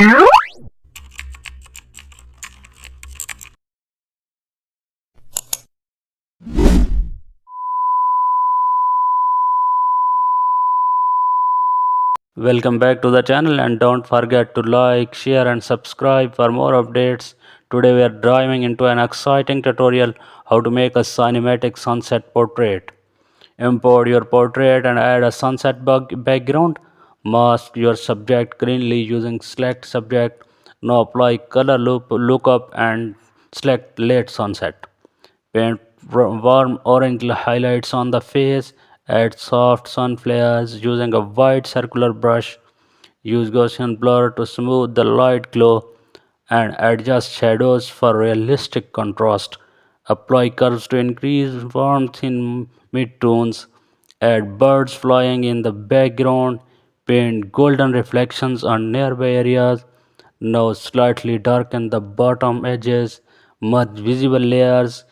Welcome back to the channel, and don't forget to like, share and subscribe for more updates. Today we are diving into an exciting tutorial how to make a cinematic sunset portrait. Import your portrait and add a sunset background. Mask your subject cleanly using select subject. Now apply color lookup and select late sunset. Paint warm orange highlights on the face. Add soft sun flares using a wide circular brush. Use Gaussian blur to smooth the light glow and adjust shadows for realistic contrast. Apply curves to increase warmth in mid-tones. Add birds flying in the background. Paint golden reflections on nearby areas. Now slightly darken the bottom edges. Merge visible layers.